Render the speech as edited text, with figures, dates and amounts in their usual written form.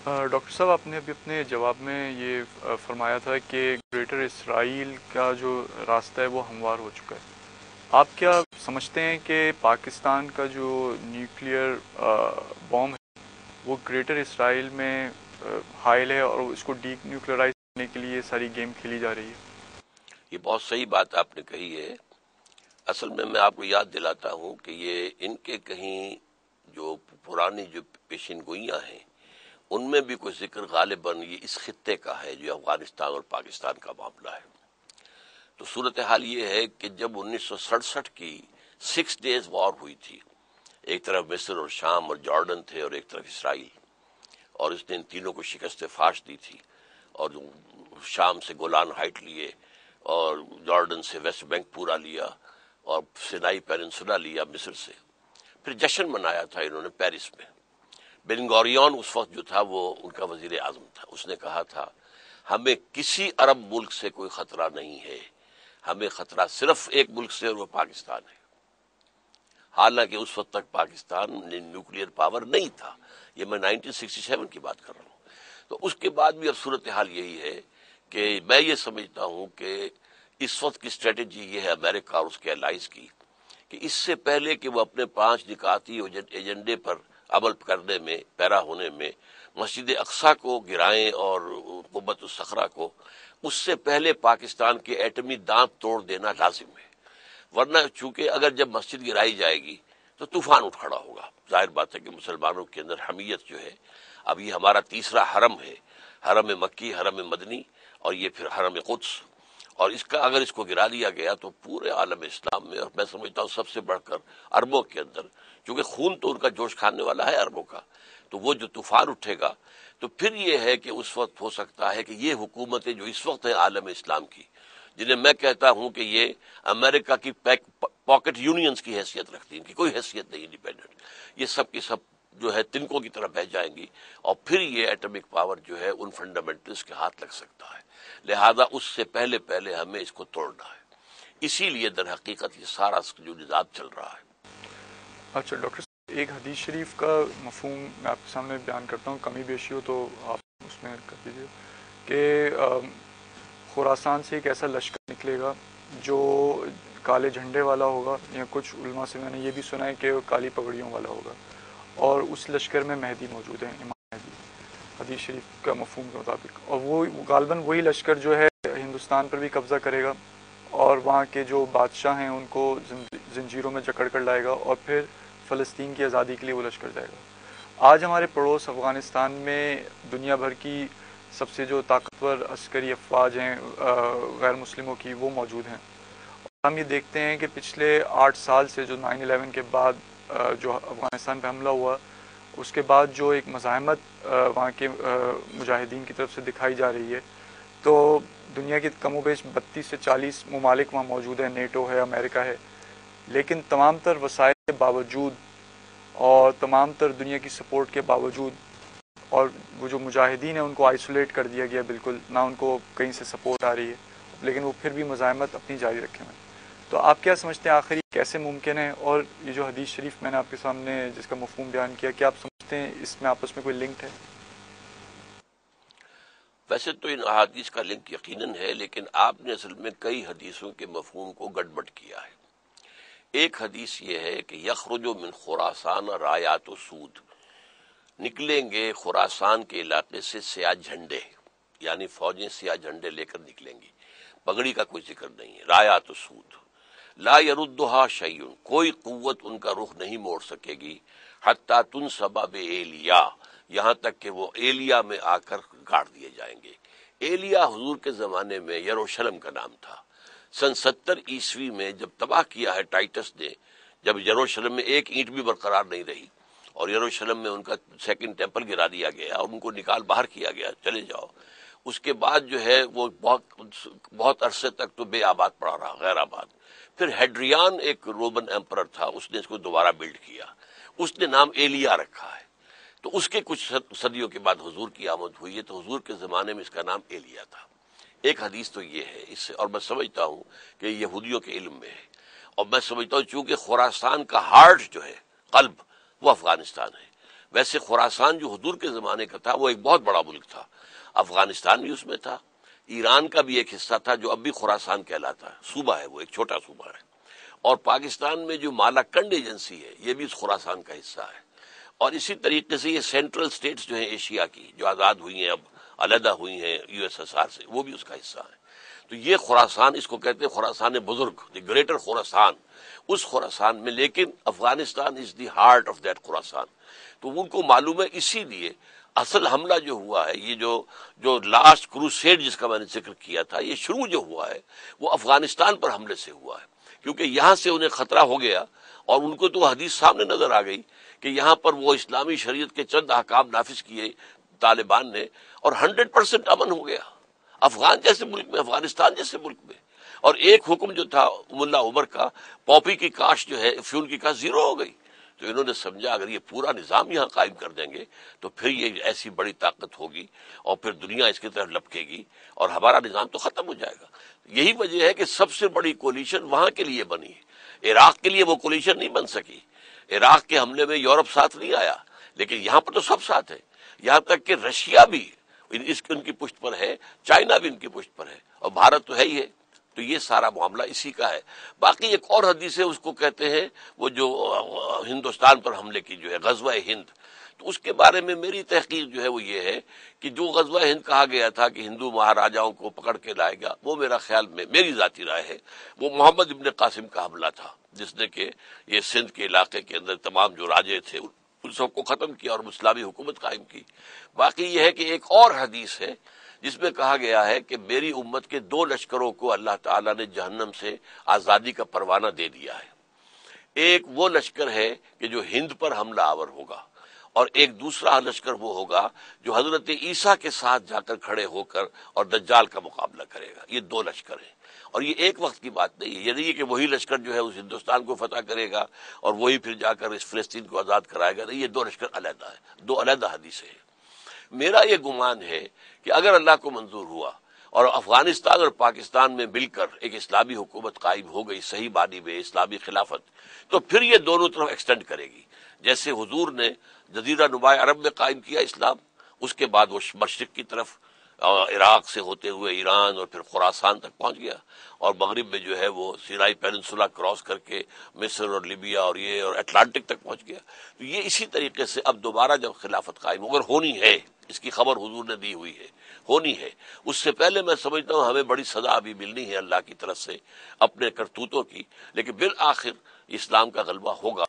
Doctor صاحب، آپ نے ابھی اپنے جواب میں یہ فرمایا تھا کہ گریٹر اسرائیل کا جو راستہ ہے وہ ہموار ہو چکا ہے۔ آپ کیا سمجھتے ہیں کہ پاکستان کا جو نیوکلیئر بوم ہے وہ گریٹر اسرائیل میں حائل ہے اور اس کو ڈی نیوکلیئرائز کرنے کے لیے ساری گیم کھیلی جا رہی ہے؟ یہ بہت صحیح بات آپ نے کہی ہے۔ اصل میں آپ کو یاد دلاتا ہوں کہ یہ ان کے کہیں جو پرانی جو پیشین گوئیاں ہیں ان میں بھی کوئی ذکر غالباً یہ اس خطے کا ہے جو افغانستان اور پاکستان کا معاملہ ہے۔ تو صورتحال یہ ہے کہ جب 1967 کی 6 ڈیز وار ہوئی تھی، ایک طرف مصر اور شام اور جارڈن تھے اور ایک طرف اسرائیل، اور اس نے ان تینوں کو شکست فاش دی تھی، اور شام سے گولان ہائٹ لیے اور جارڈن سے ویسٹ بینک پورا لیا اور سینائی پیننسولا لیا مصر سے۔ پھر جشن منایا تھا انہوں نے پیرس میں۔ بن گوریون اس وقت جو تھا وہ ان کا وزیر اعظم تھا، اس نے کہا تھا ہمیں کسی عرب ملک سے کوئی خطرہ نہیں ہے، ہمیں خطرہ صرف ایک ملک سے اور وہ پاکستان ہے۔ حالانکہ اس وقت تک پاکستان نیوکلیئر پاور نہیں تھا، یہ میں 1967 کی بات کر رہا ہوں۔ تو اس کے بعد بھی اب صورتحال یہی ہے کہ میں یہ سمجھتا ہوں کہ اس وقت کی اسٹریٹجی یہ ہے امریکہ اور اس کے الائز کی کہ اس سے پہلے کہ وہ اپنے 5 نکاتی ایجنڈے پر عمل کرنے میں پیرا ہونے میں مسجد اقصی کو گرائیں اور قبۃ الصخرہ کو، اس سے پہلے پاکستان کے ایٹمی دانت توڑ دینا لازم ہے۔ ورنہ چونکہ اگر جب مسجد گرائی جائے گی تو طوفان اٹھ کھڑا ہوگا۔ ظاہر بات ہے کہ مسلمانوں کے اندر حمیت جو ہے، اب یہ ہمارا تیسرا حرم ہے، حرم مکی، حرم مدنی اور یہ پھر حرم قدس، اور اس کا اگر اس کو گرا دیا گیا تو پورے عالم اسلام میں، اور میں سمجھتا ہوں سب سے بڑھ کر عربوں کے اندر، کیونکہ خون تو ان کا جوش کھانے والا ہے عربوں کا، تو وہ جو طوفان اٹھے گا تو پھر یہ ہے کہ اس وقت ہو سکتا ہے کہ یہ حکومتیں جو اس وقت ہیں عالم اسلام کی، جنہیں میں کہتا ہوں کہ یہ امریکہ کی پاکٹ یونینز کی حیثیت رکھتی ہیں، ان کی کوئی حیثیت نہیں انڈیپینڈنٹ، یہ سب کی سب جو ہے تنکوں کی طرح بہ جائیں گی، اور پھر یہ ایٹمک پاور جو ہے ان فنڈامنٹلز کے ہاتھ لگ سکتا ہے۔ لہذا اس سے پہلے ہمیں اس کو توڑنا ہے، اسی لیے در حقیقت یہ سارا جو نظام چل رہا ہے۔ اچھا ڈاکٹر صاحب، ایک حدیث شریف کا مفہوم میں آپ کے سامنے بیان کرتا ہوں، کمی بیشی ہو تو آپ اس میں کر دیجیے کہ خراسان سے ایک ایسا لشکر نکلے گا جو کالے جھنڈے والا ہوگا، یا کچھ علماء سے میں نے یہ بھی سنا ہے کہ وہ کالی پگڑیوں والا ہوگا، اور اس لشکر میں مہدی موجود ہیں، امام مہدی، حدیث شریف کا مفہوم کے مطابق، اور وہ غالباً وہی لشکر جو ہے ہندوستان پر بھی قبضہ کرے گا اور وہاں کے جو بادشاہ ہیں ان کو زنجیروں میں جکڑ کر لائے گا، اور پھر فلسطین کی آزادی کے لیے وہ لشکر جائے گا۔ آج ہمارے پڑوس افغانستان میں دنیا بھر کی سب سے جو طاقتور عسکری افواج ہیں غیر مسلموں کی، وہ موجود ہیں۔ ہم یہ دیکھتے ہیں کہ پچھلے 8 سال سے جو 9/11 کے بعد جو افغانستان پہ حملہ ہوا، اس کے بعد جو ایک مزاحمت وہاں کے مجاہدین کی طرف سے دکھائی جا رہی ہے، تو دنیا کے کم و بیش 32 سے 40 ممالک وہاں موجود ہیں، نیٹو ہے، امریکہ ہے، لیکن تمام تر وسائل کے باوجود اور تمام تر دنیا کی سپورٹ کے باوجود، اور وہ جو مجاہدین ہیں ان کو آئسولیٹ کر دیا گیا، بالکل نہ ان کو کہیں سے سپورٹ آ رہی ہے، لیکن وہ پھر بھی مزاحمت اپنی جاری رکھے ہوئے ہیں۔ تو آپ کیا سمجھتے ہیں آخر یہ کیسے ممکن ہے؟ اور یہ جو حدیث شریف میں نے آپ کے سامنے جس کا مفہوم بیان کیا، کیا آپ سمجھتے ہیں اس میں آپس میں کوئی لنک ہے؟ ویسے تو ان احادیث کا لنک یقیناً ہے، لیکن آپ نے اصل میں کئی حدیثوں کے مفہوم کو گڑبڑ کیا ہے۔ ایک حدیث یہ ہے کہ یخرج من خراسان رایات و سود، نکلیں گے خراسان کے علاقے سے سیاہ جھنڈے، یعنی فوجیں سیاہ جھنڈے لے کر نکلیں گی، پگڑی کا کوئی ذکر نہیں ہے، رایات و سود، لا یردھا شیء، کوئی قوت ان کا رخ نہیں موڑ سکے گی، حتی تنصب بایلیا، یہاں تک کہ وہ ایلیا میں آ کر گاڑ دیے جائیں گے۔ ایلیا حضور کے زمانے میں یروشلم کا نام تھا۔ سن 70 عیسوی میں جب تباہ کیا ہے ٹائٹس نے، جب یروشلم میں ایک اینٹ بھی برقرار نہیں رہی اور یروشلم میں ان کا سیکنڈ ٹیمپل گرا دیا گیا اور ان کو نکال باہر کیا گیا، چلے جاؤ، اس کے بعد جو ہے وہ بہت عرصے تک تو بے آباد پڑا رہا، غیر آباد۔ پھر ہیڈریان ایک رومن ایمپرر تھا، اس نے اس کو دوبارہ بلڈ کیا، اس نے نام ایلیا رکھا ہے، تو اس کے کچھ صدیوں کے بعد حضور کی آمد ہوئی ہے، تو حضور کے زمانے میں اس کا نام ایلیا تھا۔ ایک حدیث تو یہ ہے اس سے، اور میں سمجھتا ہوں کہ یہودیوں کے علم میں ہے، اور میں سمجھتا ہوں چونکہ خراسان کا ہارٹ جو ہے، قلب، وہ افغانستان ہے۔ ویسے خراسان جو حضور کے زمانے کا تھا وہ ایک بہت بڑا ملک تھا، افغانستان بھی اس میں تھا، ایران کا بھی ایک حصہ تھا جو اب بھی خراسان کہلاتا ہے، صوبہ ہے، وہ ایک چھوٹا صوبہ ہے، اور پاکستان میں جو مالاکنڈ ایجنسی ہے یہ بھی اس خراسان کا حصہ ہے، اور اسی طریقے سے یہ سینٹرل سٹیٹس جو ہیں ایشیا کی جو آزاد ہوئی ہیں، اب علیحدہ ہوئی ہیں یو ایس ایس آر سے، وہ بھی اس کا حصہ ہے۔ تو یہ خراسان، اس کو کہتے ہیں خراسان بزرگ، دی گریٹر خراسان، اس خراسان میں، لیکن افغانستان از دی ہارٹ آف دیٹ خراسان۔ تو ان کو معلوم ہے، اسی لیے اصل حملہ جو ہوا ہے، یہ جو لاسٹ کروسیڈ جس کا میں نے ذکر کیا تھا، یہ شروع جو ہوا ہے وہ افغانستان پر حملے سے ہوا ہے، کیونکہ یہاں سے انہیں خطرہ ہو گیا، اور ان کو تو حدیث سامنے نظر آ گئی کہ یہاں پر وہ اسلامی شریعت کے چند احکام نافذ کیے طالبان نے، اور 100% امن ہو گیا افغان جیسے ملک میں، افغانستان جیسے ملک میں۔ اور ایک حکم جو تھا ملا عمر کا، پاپی کی کاشت جو ہے، فیول کی کاشت زیرو ہو گئی۔ تو انہوں نے سمجھا اگر یہ پورا نظام یہاں قائم کر دیں گے تو پھر یہ ایسی بڑی طاقت ہوگی اور پھر دنیا اس کی طرف لپکے گی اور ہمارا نظام تو ختم ہو جائے گا۔ یہی وجہ ہے کہ سب سے بڑی کولیشن وہاں کے لیے بنی ہے، عراق کے لیے وہ کولیشن نہیں بن سکی۔ عراق کے حملے میں یورپ ساتھ نہیں آیا، لیکن یہاں پر تو سب ساتھ ہے، یہاں تک کہ رشیا بھی ان کی پشت پر ہے، چائنا بھی ان کی پشت پر ہے، اور بھارت تو ہے ہی ہے۔ تو یہ سارا معاملہ اسی کا ہے۔ باقی ایک اور حدیث ہے، اس کو کہتے ہیں وہ جو ہندوستان پر حملے کی جو ہے غزوہ ہند، تو اس کے بارے میں میری تحقیق جو ہے وہ یہ ہے کہ جو غزوہ ہند کہا گیا تھا کہ ہندو مہاراجاؤں کو پکڑ کے لائے گا، وہ میرا خیال میں، میری ذاتی رائے ہے، وہ محمد ابن قاسم کا حملہ تھا، جس نے کہ یہ سندھ کے علاقے کے اندر تمام جو راجے تھے ان سب کو ختم کیا اور اسلامی حکومت قائم کی۔ باقی یہ ہے کہ ایک اور حدیث ہے جس میں کہا گیا ہے کہ میری امت کے 2 لشکروں کو اللہ تعالیٰ نے جہنم سے آزادی کا پروانہ دے دیا ہے۔ ایک وہ لشکر ہے کہ جو ہند پر حملہ آور ہوگا، اور ایک دوسرا لشکر وہ ہوگا جو حضرت عیسیٰ کے ساتھ جا کر کھڑے ہو کر اور دجال کا مقابلہ کرے گا۔ یہ 2 لشکر ہیں، اور یہ ایک وقت کی بات نہیں ہے، یہ نہیں ہے کہ وہی لشکر جو ہے اس ہندوستان کو فتح کرے گا اور وہی پھر جا کر اس فلسطین کو آزاد کرائے گا، نہیں، یہ 2 لشکر علیحدہ ہے، 2 علیحدہ حدیثیں ہیں۔ میرا یہ گمان ہے کہ اگر اللہ کو منظور ہوا اور افغانستان اور پاکستان میں مل کر ایک اسلامی حکومت قائم ہو گئی، صحیح معنی میں اسلامی خلافت، تو پھر یہ دونوں طرف ایکسٹینڈ کرے گی۔ جیسے حضور نے جزیرہ نما عرب میں قائم کیا اسلام، اس کے بعد وہ مشرق کی طرف عراق سے ہوتے ہوئے ایران اور پھر خراسان تک پہنچ گیا، اور مغرب میں جو ہے وہ سینائی پیننسولا کراس کر کے مصر اور لیبیا اور یہ اور اٹلانٹک تک پہنچ گیا۔ تو یہ اسی طریقے سے اب دوبارہ جب خلافت قائم اگر ہونی ہے، اس کی خبر حضور نے دی ہوئی ہے، ہونی ہے، اس سے پہلے میں سمجھتا ہوں ہمیں بڑی سزا ابھی ملنی ہے اللہ کی طرف سے اپنے کرتوتوں کی، لیکن بالآخر اسلام کا غلبہ ہوگا۔